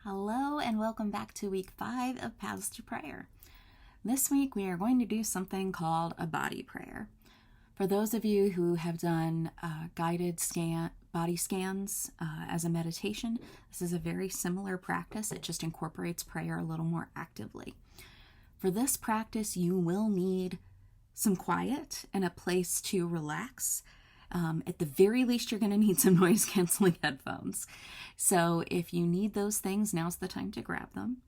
Hello and welcome back to week 5 of Paths to Prayer. This week we are going to do something called a body prayer. For those of you who have done guided body scans as a meditation, this is a very similar practice. It just incorporates prayer a little more actively. For this practice, you will need some quiet and a place to relax. At the very least, you're going to need some noise-canceling headphones. So if you need those things, now's the time to grab them.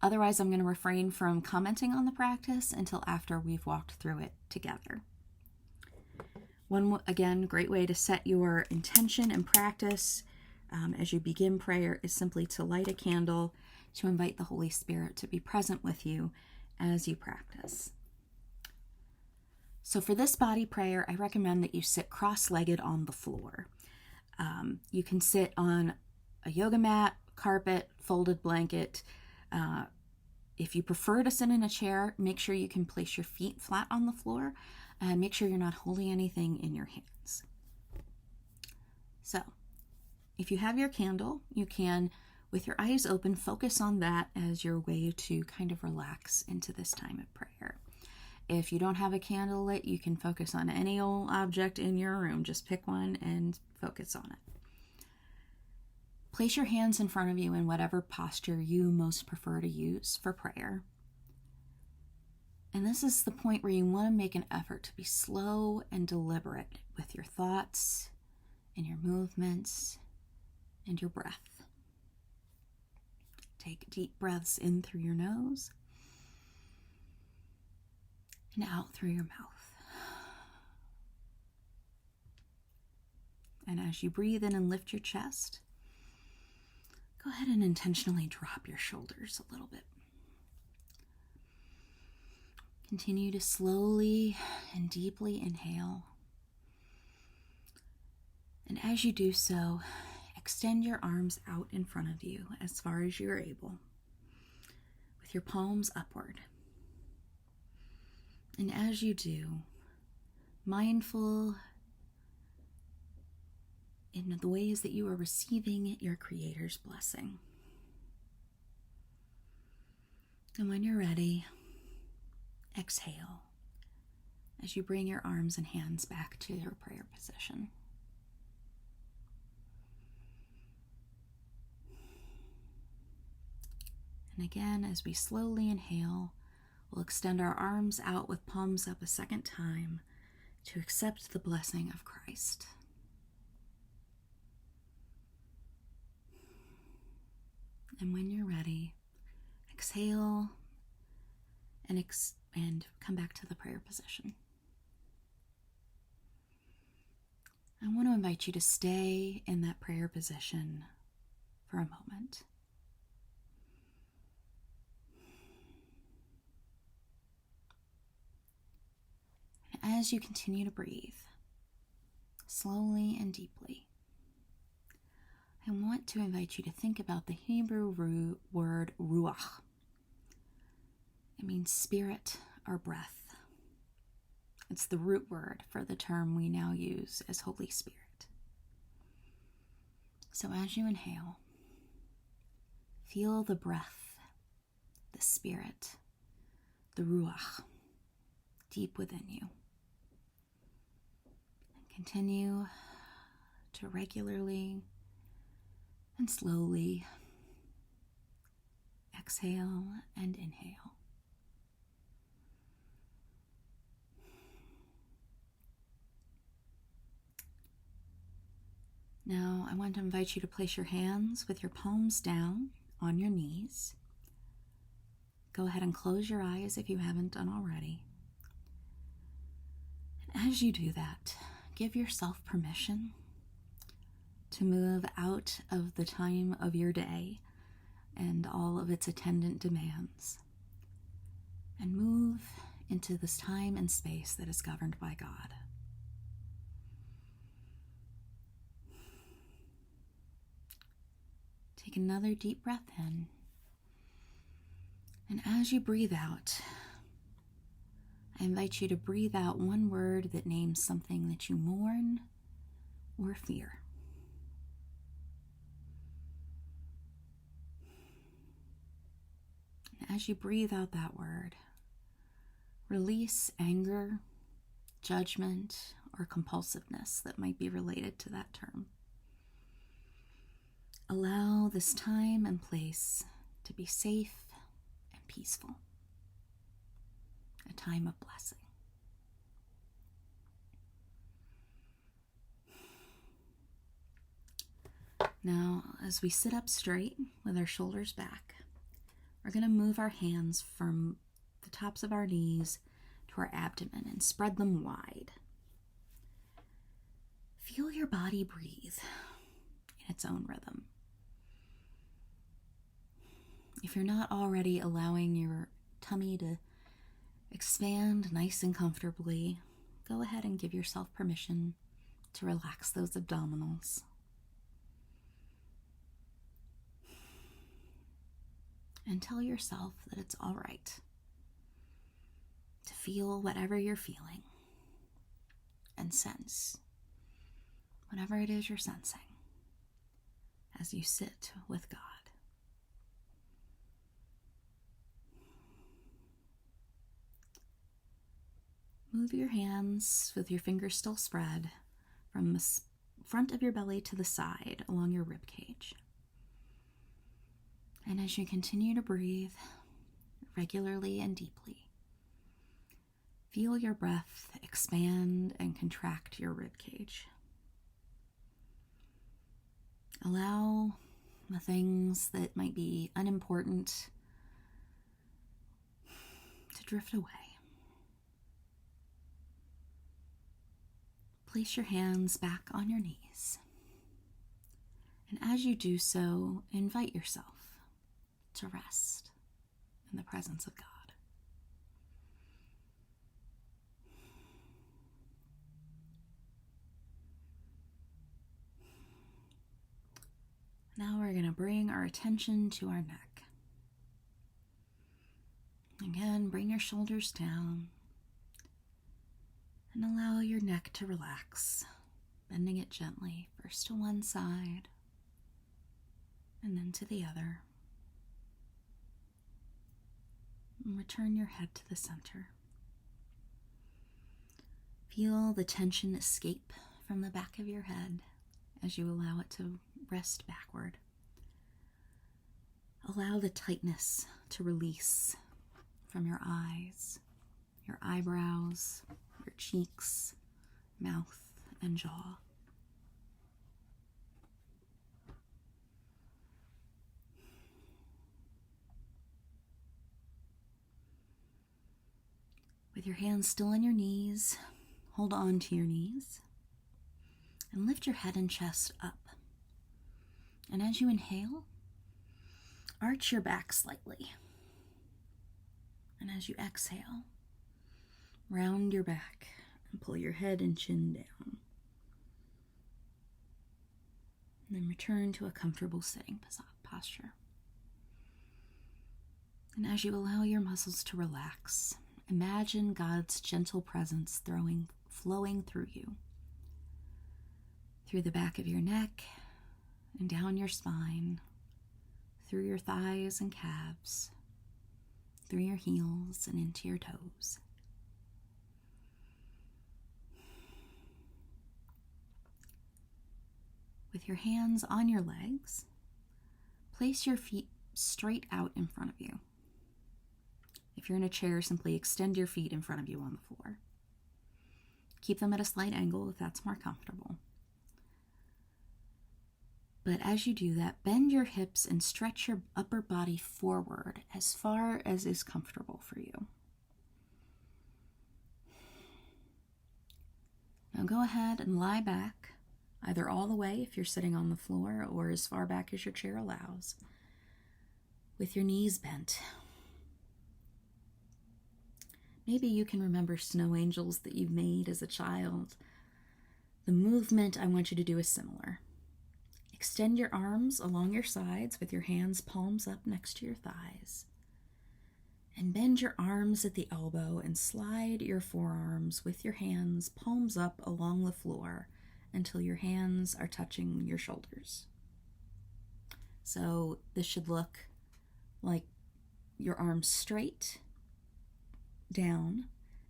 Otherwise, I'm going to refrain from commenting on the practice until after we've walked through it together. One, again, great way to set your intention and practice as you begin prayer is simply to light a candle to invite the Holy Spirit to be present with you as you practice. So for this body prayer, I recommend that you sit cross-legged on the floor. You can sit on a yoga mat, carpet, folded blanket. If you prefer to sit in a chair, make sure you can place your feet flat on the floor and make sure you're not holding anything in your hands. So if you have your candle, you can, with your eyes open, focus on that as your way to kind of relax into this time of prayer. If you don't have a candle lit, you can focus on any old object in your room. Just pick one and focus on it. Place your hands in front of you in whatever posture you most prefer to use for prayer. And this is the point where you want to make an effort to be slow and deliberate with your thoughts and your movements and your breath. Take deep breaths in through your nose and out through your mouth. And as you breathe in and lift your chest, go ahead and intentionally drop your shoulders a little bit. Continue to slowly and deeply inhale. And as you do so, extend your arms out in front of you as far as you're able, with your palms upward. And as you do, mindful in the ways that you are receiving your Creator's blessing. And when you're ready, exhale as you bring your arms and hands back to your prayer position. And again, as we slowly inhale, we'll extend our arms out with palms up a second time to accept the blessing of Christ. And when you're ready, exhale and come back to the prayer position. I want to invite you to stay in that prayer position for a moment. As you continue to breathe, slowly and deeply, I want to invite you to think about the Hebrew word ruach. It means spirit or breath. It's the root word for the term we now use as Holy Spirit. So as you inhale, feel the breath, the spirit, the ruach deep within you. Continue to regularly and slowly exhale and inhale. Now, I want to invite you to place your hands with your palms down on your knees. Go ahead and close your eyes if you haven't done already. And as you do that, give yourself permission to move out of the time of your day and all of its attendant demands, and move into this time and space that is governed by God. Take another deep breath in, and as you breathe out, I invite you to breathe out one word that names something that you mourn or fear. as you breathe out that word, release anger, judgment, or compulsiveness that might be related to that term. Allow this time and place to be safe and peaceful, a time of blessing. Now, as we sit up straight with our shoulders back, we're going to move our hands from the tops of our knees to our abdomen and spread them wide. Feel your body breathe in its own rhythm. If you're not already allowing your tummy to expand nice and comfortably, go ahead and give yourself permission to relax those abdominals. And tell yourself that it's all right to feel whatever you're feeling and sense whatever it is you're sensing as you sit with God. Move your hands with your fingers still spread from the front of your belly to the side along your rib cage. And as you continue to breathe regularly and deeply, feel your breath expand and contract your rib cage. Allow the things that might be unimportant to drift away. Place your hands back on your knees. And as you do so, invite yourself to rest in the presence of God. Now we're going to bring our attention to our neck. Again, bring your shoulders down and allow your neck to relax, bending it gently, first to one side and then to the other. And return your head to the center. Feel the tension escape from the back of your head as you allow it to rest backward. Allow the tightness to release from your eyes, your eyebrows, your cheeks, mouth, and jaw. With your hands still on your knees, hold on to your knees and lift your head and chest up. And as you inhale, arch your back slightly. And as you exhale, round your back and pull your head and chin down. And then return to a comfortable sitting posture. And as you allow your muscles to relax, imagine God's gentle presence flowing through you, through the back of your neck and down your spine, through your thighs and calves, through your heels and into your toes. With your hands on your legs, place your feet straight out in front of you. If you're in a chair, simply extend your feet in front of you on the floor. Keep them at a slight angle if that's more comfortable. But as you do that, bend your hips and stretch your upper body forward as far as is comfortable for you. Now go ahead and lie back, either all the way if you're sitting on the floor or as far back as your chair allows, with your knees bent. Maybe you can remember snow angels that you've made as a child. The movement I want you to do is similar. Extend your arms along your sides with your hands palms up next to your thighs. And bend your arms at the elbow and slide your forearms with your hands palms up along the floor until your hands are touching your shoulders. So this should look like your arms straight down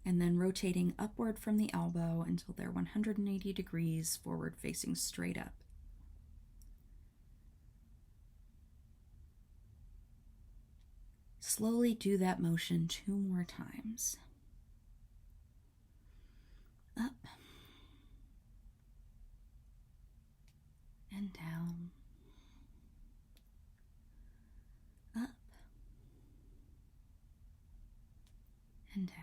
and then rotating upward from the elbow until they're 180 degrees forward, facing straight up. Slowly do that motion 2 more times. Up and down. Up and down.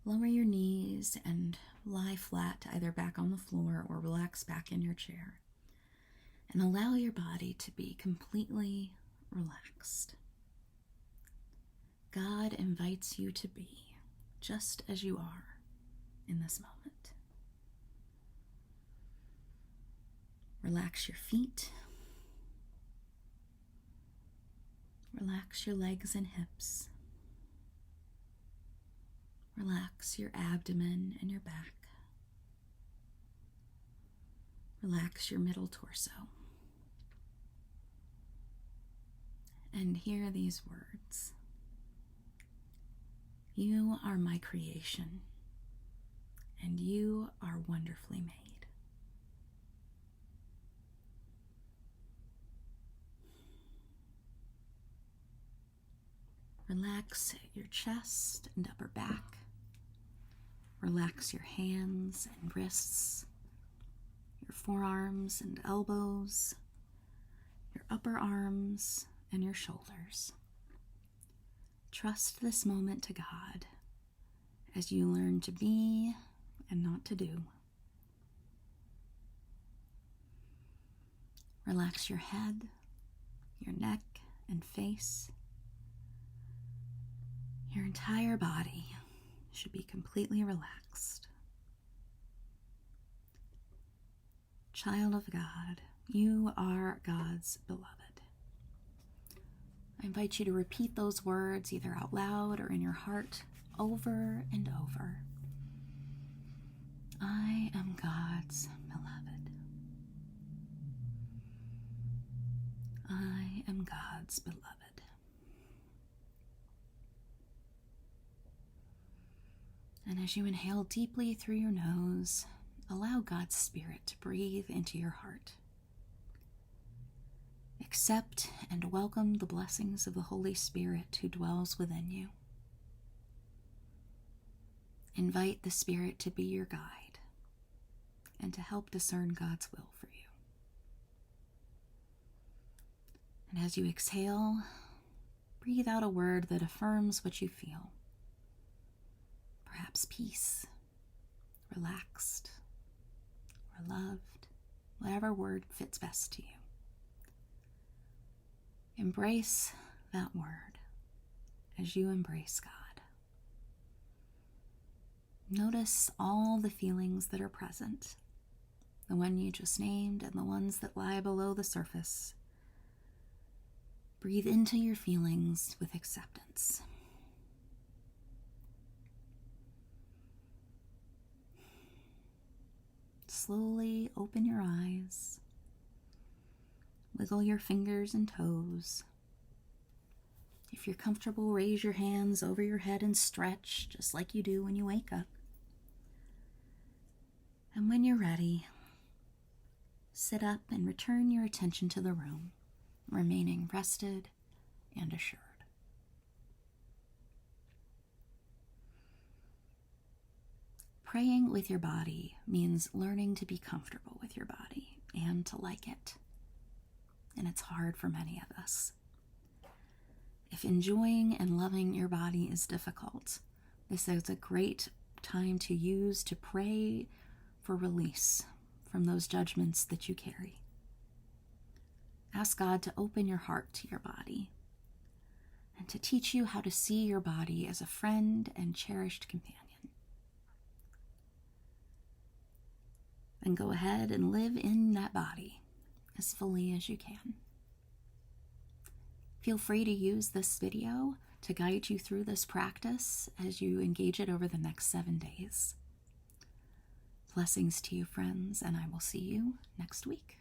Lower your knees and lie flat, either back on the floor or relax back in your chair. And allow your body to be completely relaxed. God invites you to be just as you are in this moment. Relax your feet. Relax your legs and hips. Relax your abdomen and your back. Relax your middle torso. And hear these words. You are my creation, and you are wonderfully made. Relax your chest and upper back. Relax your hands and wrists, your forearms and elbows, your upper arms and your shoulders. Trust this moment to God as you learn to be and not to do. Relax your head, your neck and face. Your entire body should be completely relaxed. Child of God, you are God's beloved. I invite you to repeat those words either out loud or in your heart over and over. I am God's beloved. I am God's beloved. And as you inhale deeply through your nose, allow God's Spirit to breathe into your heart. Accept and welcome the blessings of the Holy Spirit who dwells within you. Invite the Spirit to be your guide and to help discern God's will for you. And as you exhale, breathe out a word that affirms what you feel. Perhaps peace, relaxed, or loved, whatever word fits best to you. Embrace that word as you embrace God. Notice all the feelings that are present, the one you just named and the ones that lie below the surface. Breathe into your feelings with acceptance. Slowly open your eyes. Wiggle your fingers and toes. If you're comfortable, raise your hands over your head and stretch, just like you do when you wake up. And when you're ready, sit up and return your attention to the room, remaining rested and assured. Praying with your body means learning to be comfortable with your body and to like it. And it's hard for many of us. If enjoying and loving your body is difficult, this is a great time to use to pray for release from those judgments that you carry. Ask God to open your heart to your body and to teach you how to see your body as a friend and cherished companion. Then go ahead and live in that body as fully as you can. Feel free to use this video to guide you through this practice as you engage it over the next 7 days. Blessings to you, friends, and I will see you next week.